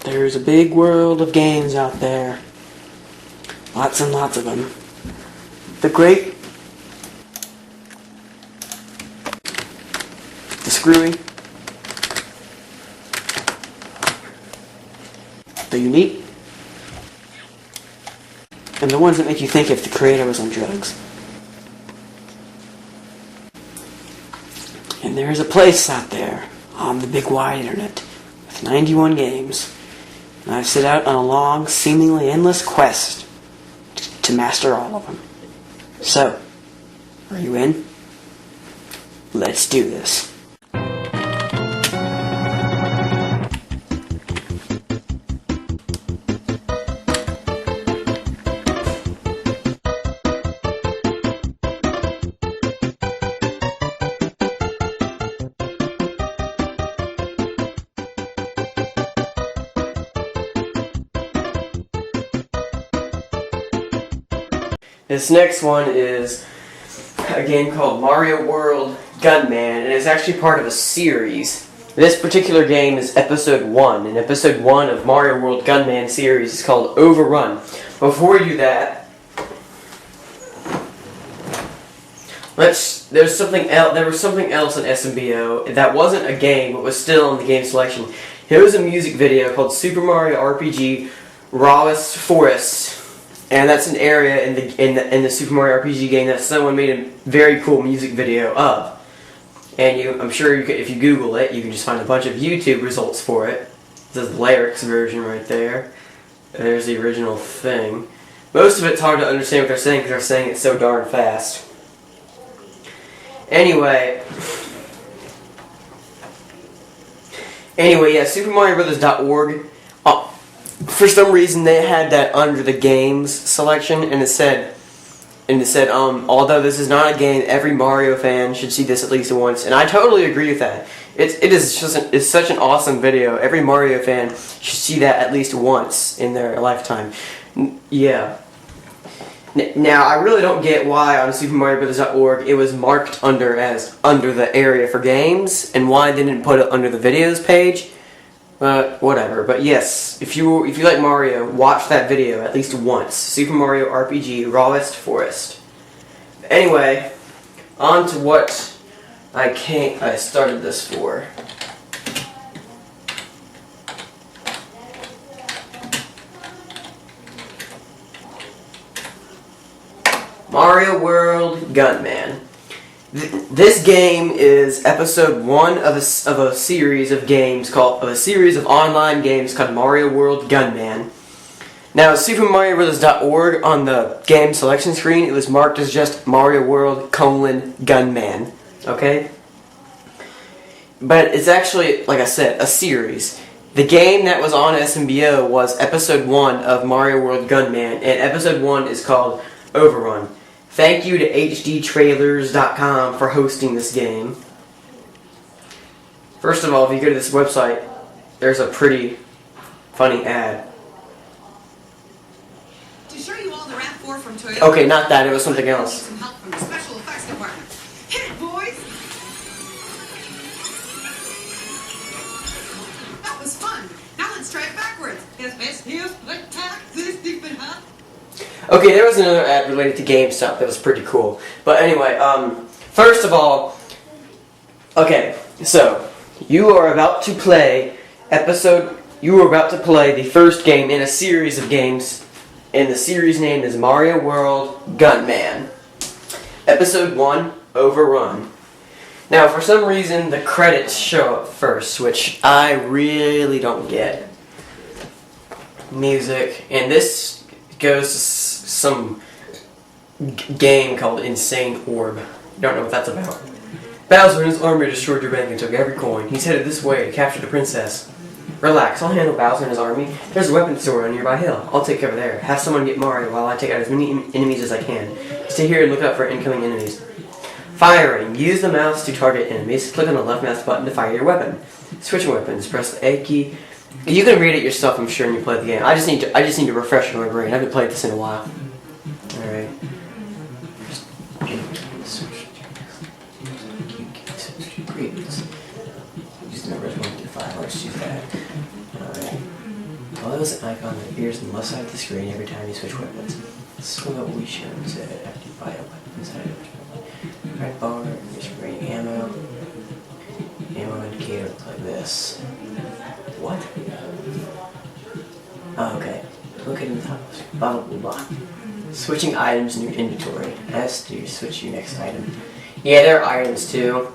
There's a big world of games out there. Lots and lots of them. The great, the screwy, the unique, and the ones that make you think if the creator was on drugs. And there's a place out there on the big wide internet with 91 games. And I've set out on a long, seemingly endless quest to master all of them. So, are you in? Let's do this. This next one is a game called Mario World Gunman, and it's actually part of a series. This particular game is Episode 1, and Episode 1 of Mario World Gunman series is called Overrun. Before we do that, there was something else in SMBO that wasn't a game, but was still in the game selection. It was a music video called Super Mario RPG Rawest Forest. And that's an area in the Super Mario RPG game that someone made a very cool music video of. And I'm sure if you Google it, you can just find a bunch of YouTube results for it. This is the lyrics version right there. There's the original thing. Most of it's hard to understand what they're saying because they're saying it so darn fast. Anyway, yeah, SuperMarioBrothers.org. For some reason, they had that under the games selection, and it said, although this is not a game, every Mario fan should see this at least once, and I totally agree with that. It's such an awesome video. Every Mario fan should see that at least once in their lifetime. Yeah. Now, I really don't get why on SuperMarioBrothers.org it was marked under the area for games, and why they didn't put it under the videos page. Whatever. But yes, if you like Mario, watch that video at least once. Super Mario RPG Rawest Forest. Anyway, on to what I started this for. Mario World Gunman. This game is episode 1 of a series of games a series of online games called Mario World Gunman. Now, at SuperMarioBrothers.org on the game selection screen, it was marked as just Mario World Gunman. Okay? But it's actually, like I said, a series. The game that was on SMBO was episode 1 of Mario World Gunman, and episode 1 is called Overrun. Thank you to hdtrailers.com for hosting this game. First of all, if you go to this website, there's a pretty funny ad. To show you all the RAV4 from Toyota. Okay, not that, it was something else. Some help from the special effects department. Hit it, boys! That was fun. Now let's try it backwards. Okay, there was another ad related to GameStop that was pretty cool. But anyway, first of all, okay, so you are about to play the first game in a series of games, and the series name is Mario World Gunman. Episode 1, Overrun. Now, for some reason, the credits show up first, which I really don't get. Music, and this goes to some game called Insane Orb. Don't know what that's about. Bowser and his army destroyed your bank and took every coin. He's headed this way to capture the princess. Relax, I'll handle Bowser and his army. There's a weapons store on a nearby hill. I'll take over there. Have someone get Mario while I take out as many enemies as I can. Stay here and look out for incoming enemies. Firing. Use the mouse to target enemies. Click on the left mouse button to fire your weapon. Switching weapons. Press the A key. You can read it yourself, I'm sure, when you play the game. I just need to refresh my brain. I haven't played this in a while. Alright. Use the numbers 1 to 5. Let's use that. Alright. Although it's an icon that appears on the left side of the screen every time you switch weapons. So that we show said after you buy a weapon side of the red bar, your screen ammo. Ammo indicator looks like this. What? Oh, okay. Located in the top. Blah blah blah. Switching items in your inventory. S to switch your next item. Yeah, there are items too.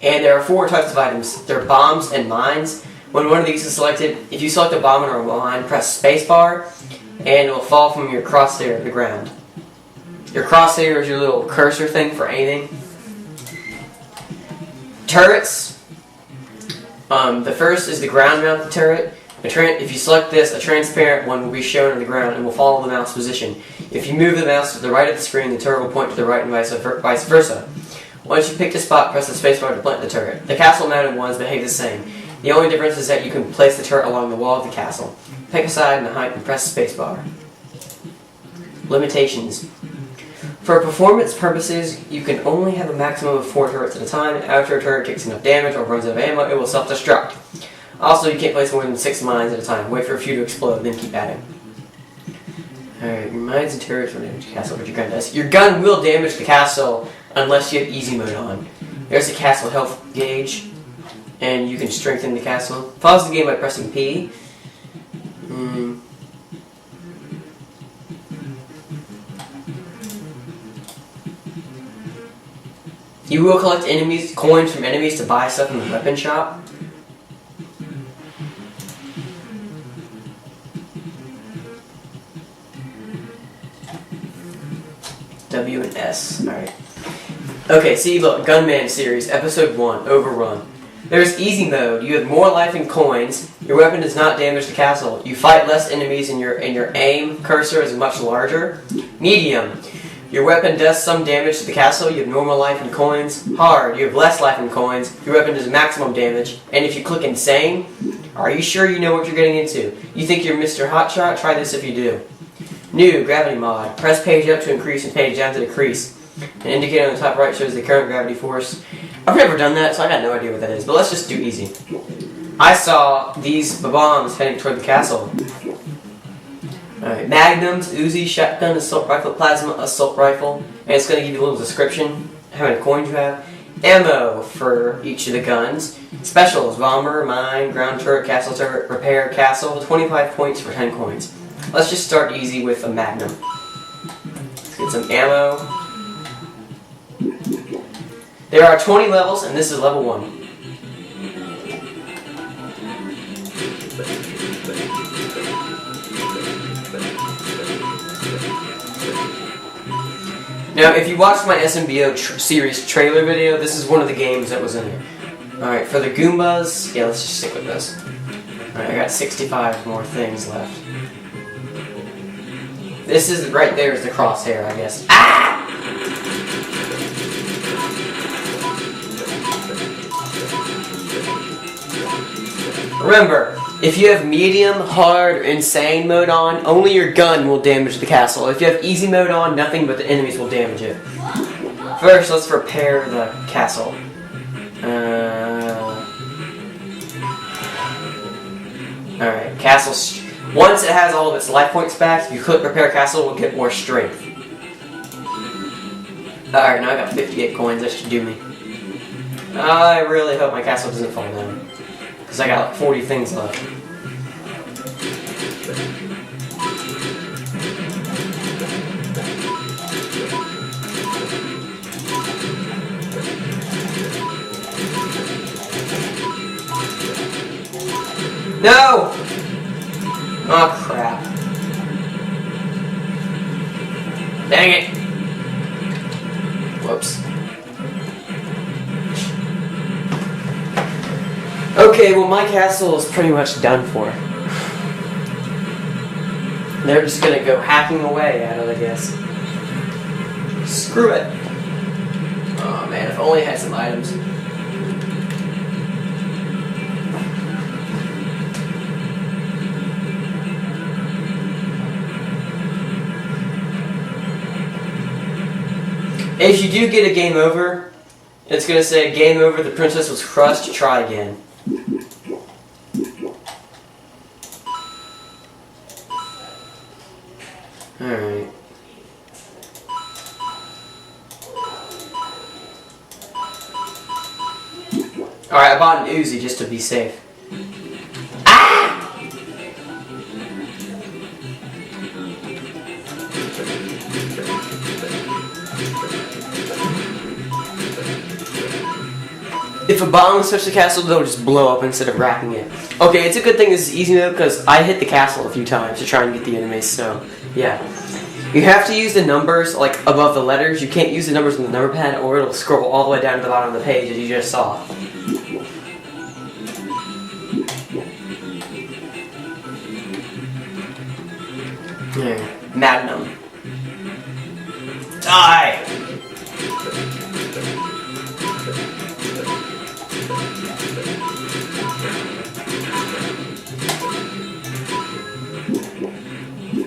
And there are 4 types of items. There are bombs and mines. When one of these is selected, if you select a bomb or a mine, press spacebar, and it will fall from your crosshair to the ground. Your crosshair is your little cursor thing for aiming. Turrets. The first is the ground-mounted turret. If you select this, a transparent one will be shown on the ground and will follow the mouse position. If you move the mouse to the right of the screen, the turret will point to the right and vice versa. Once you pick a spot, press the spacebar to plant the turret. The castle-mounted ones behave the same. The only difference is that you can place the turret along the wall of the castle. Pick a side and the height and press the spacebar. Limitations. For performance purposes, you can only have a maximum of 4 turrets at a time. After a turret takes enough damage or runs out of ammo, it will self-destruct. Also, you can't place more than 6 mines at a time. Wait for a few to explode, then keep adding. Alright, your mines and turrets will damage the castle, but your gun does. Your gun will damage the castle unless you have easy mode on. There's a castle health gauge, and you can strengthen the castle. Pause the game by pressing P. You will collect coins from enemies to buy stuff in the weapon shop. W and S. Alright. Okay, see, look, Gunman series, episode 1, Overrun. There's easy mode. You have more life and coins. Your weapon does not damage the castle. You fight less enemies and your aim cursor is much larger. Medium. Your weapon does some damage to the castle. You have normal life and coins. Hard. You have less life and coins. Your weapon does maximum damage. And if you click insane, are you sure you know what you're getting into? You think you're Mr. Hotshot? Try this if you do. New, gravity mod. Press page up to increase and page down to decrease. An indicator on the top right shows the current gravity force. I've never done that, so I got no idea what that is, but let's just do easy. I saw these bombs heading toward the castle. Alright, magnums, Uzi, shotgun, assault rifle, plasma, assault rifle, and it's going to give you a little description, how many coins you have. Ammo for each of the guns. Specials, bomber, mine, ground turret, castle turret, repair, castle, 25 points for 10 coins. Let's just start easy with a magnum. Let's get some ammo. There are 20 levels, and this is level 1. Now, if you watched my SMBO series trailer video, this is one of the games that was in here. Alright, for the Goombas, yeah, let's just stick with this. Alright, I got 65 more things left. This is, right there is the crosshair, I guess. Ah! Remember, if you have medium, hard, or insane mode on, only your gun will damage the castle. If you have easy mode on, nothing but the enemies will damage it. First, let's repair the castle. Alright, castle. Once it has all of its life points back, if you click repair castle, it will get more strength. Alright, now I got 58 coins, that should do me. I really hope my castle doesn't fall down. Because I got like 40 things left. No! Oh crap. Dang it! Whoops. Okay, well my castle is pretty much done for. They're just gonna go hacking away at it, I guess. Screw it. Oh man, if only I had some items. If you do get a game over, it's gonna say game over, the princess was crushed, try again. Alright. Alright, I bought an Uzi just to be safe. Ah! If a bomb touches the castle, they'll just blow up instead of wrapping it. Okay, it's a good thing this is easy though, because I hit the castle a few times to try and get the enemies, so yeah. You have to use the numbers, like, above the letters. You can't use the numbers on the number pad, or it'll scroll all the way down to the bottom of the page, as you just saw. There. Magnum. Die!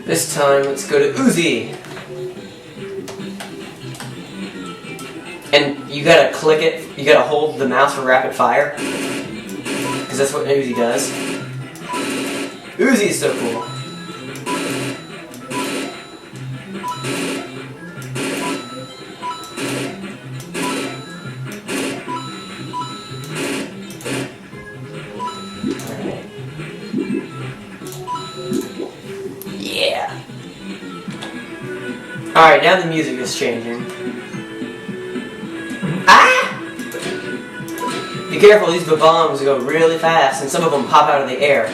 This time, let's go to Uzi. And you gotta click it, you gotta hold the mouse for rapid fire. Because that's what Uzi does. Uzi is so cool. Yeah. Alright, now the music is changing. Ah! Be careful, these bombs go really fast, and some of them pop out of the air.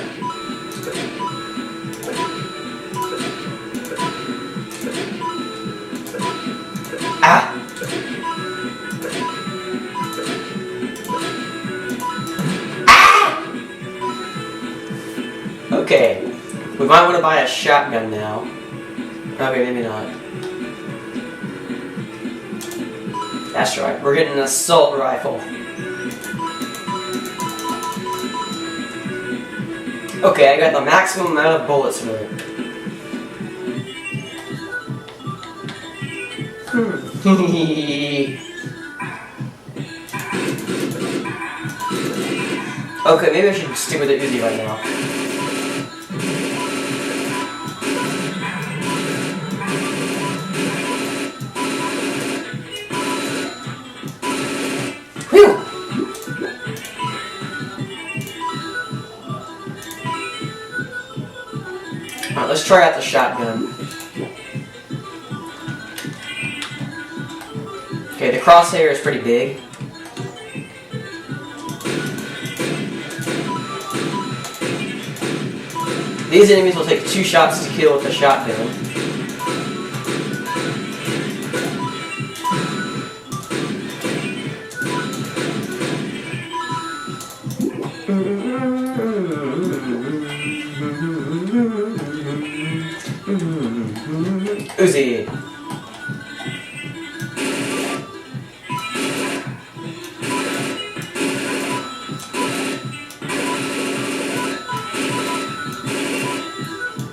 Ah! Ah! Okay. We might want to buy a shotgun now. Okay, maybe not. That's right, we're getting an assault rifle. Okay, I got the maximum amount of bullets for it. Okay, maybe I should stick with the Uzi right now. Alright, let's try out the shotgun. Okay, the crosshair is pretty big. These enemies will take 2 shots to kill with the shotgun. Uzi.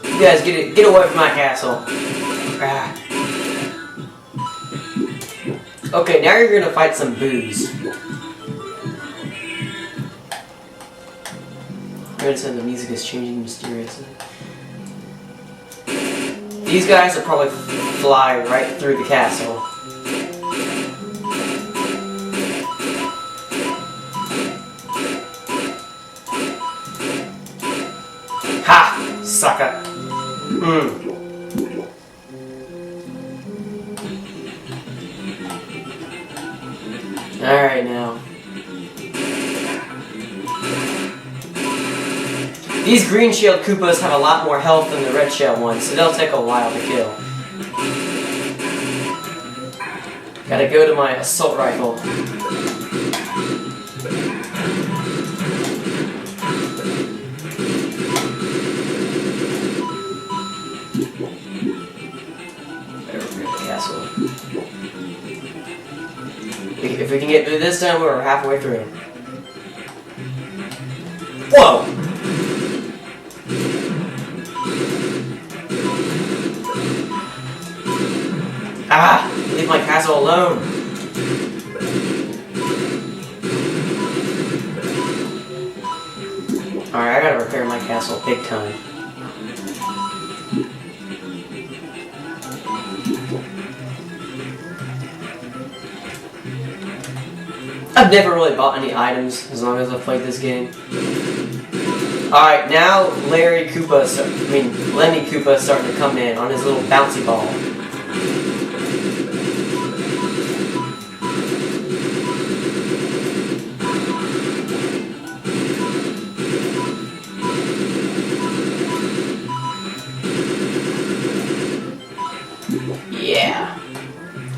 You guys get away from my castle. Ah. Okay, now you're gonna fight some boos. Notice how the music is changing mysteriously. These guys will probably fly right through the castle. Ha! Sucker! Alright now. These green shelled Koopas have a lot more health than the red shell ones, so they'll take a while to kill. Gotta go to my assault rifle. Castle. If we can get through this time, we're halfway through. Whoa! Ah! Leave my castle alone! Alright, I gotta repair my castle big time. never really bought any items as long as I've played this game. Alright, now Lenny Koopa's starting to come in on his little bouncy ball. Yeah.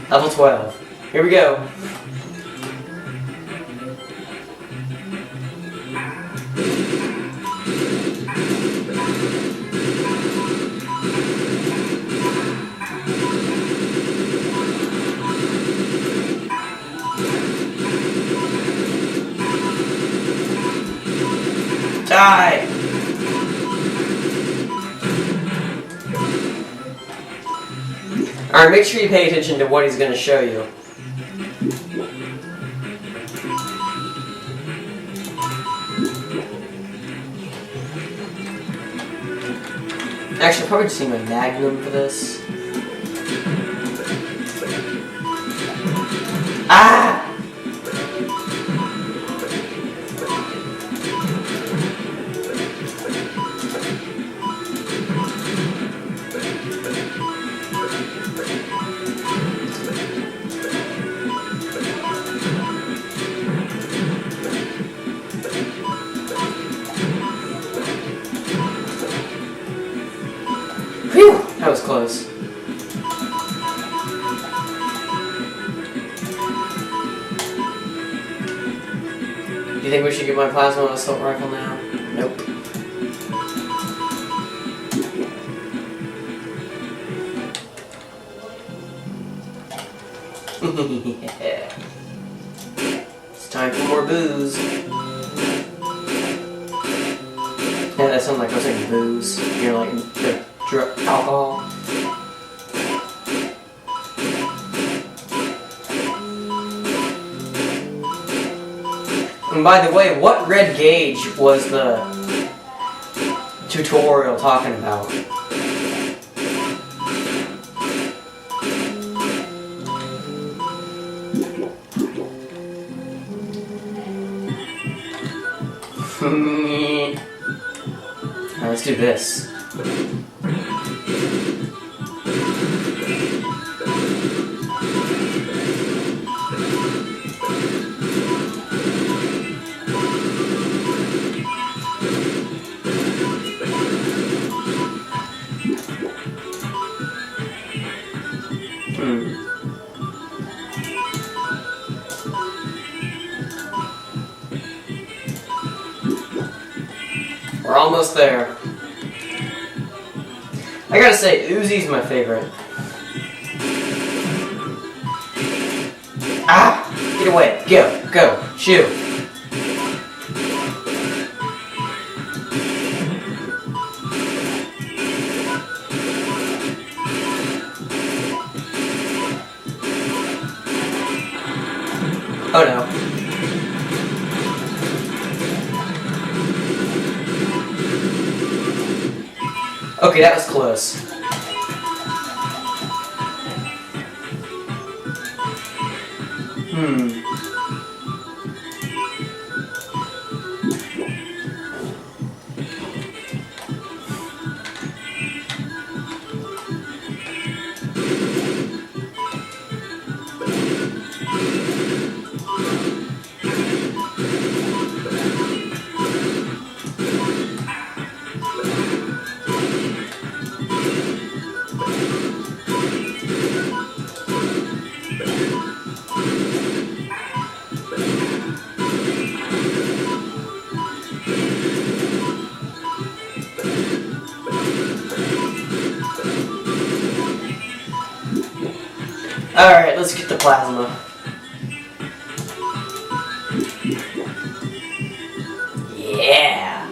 Level 12. Here we go. Die! Alright, make sure you pay attention to what he's going to show you. Actually, I'll probably just need my Magnum for this. Ah! Whew! That was close. Do you think we should get my plasma assault rifle now? Nope. Yeah. It's time for more booze. Yeah, that sounds like I was saying booze. You're like the alcohol. And by the way, what red gauge was the tutorial talking about? Alright, let's do this. We're almost there. I gotta say, Uzi's my favorite. Ah! Get away. Go. Go. Shoot. Oh no. Okay, that was close. Alright, let's get the plasma. Yeah!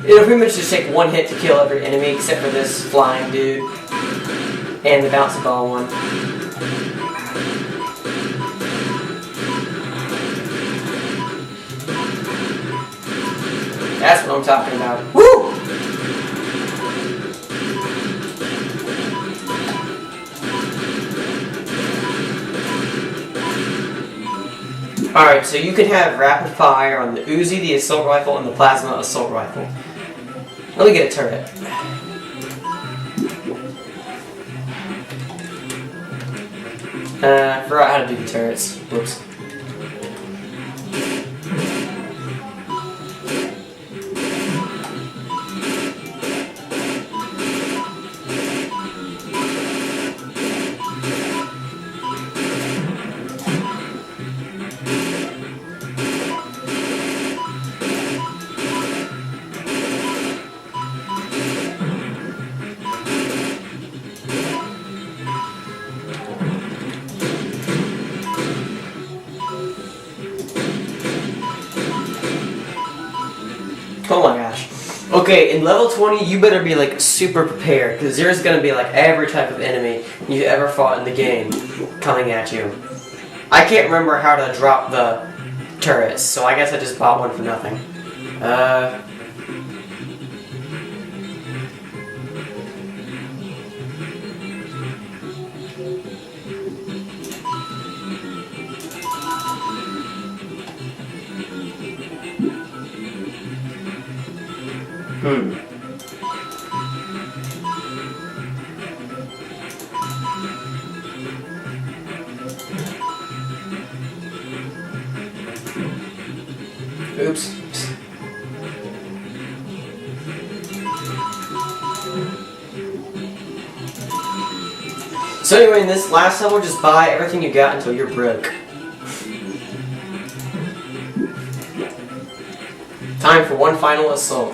It'll pretty much just take one hit to kill every enemy except for this flying dude. And the bouncy ball one. That's what I'm talking about. Woo! Alright, so you can have rapid fire on the Uzi, the assault rifle, and the plasma assault rifle. Let me get a turret. I forgot how to do the turrets. Whoops. Oh my gosh. Okay, in level 20, you better be like super prepared, because there's gonna be like every type of enemy you've ever fought in the game coming at you. I can't remember how to drop the turrets, so I guess I just bought one for nothing. Oops. So anyway, in this last level, just buy everything you got until you're broke. Time for one final assault.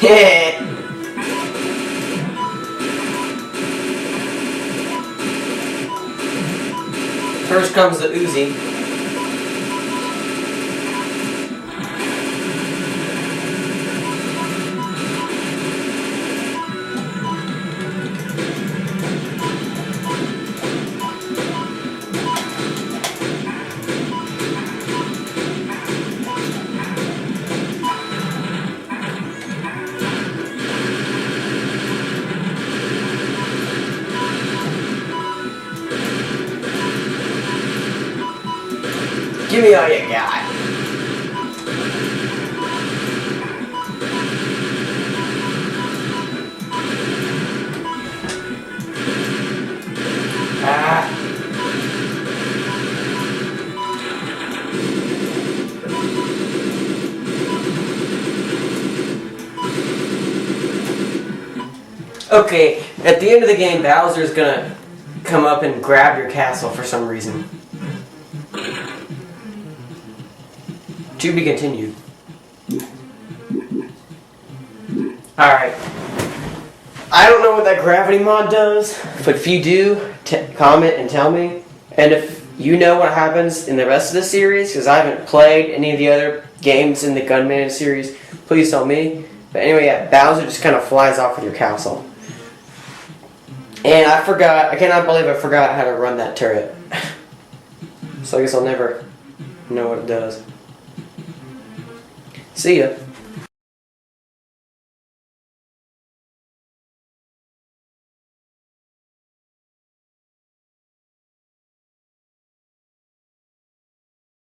Yeah. First comes the Uzi. Give me all you got. Okay, at the end of the game, Bowser's gonna come up and grab your castle for some reason. To be continued. Alright. I don't know what that gravity mod does, but if you do, comment and tell me. And if you know what happens in the rest of the series, because I haven't played any of the other games in the Gunman series, please tell me. But anyway, yeah, Bowser just kind of flies off with your castle. And I cannot believe I forgot how to run that turret. So I guess I'll never know what it does. See ya.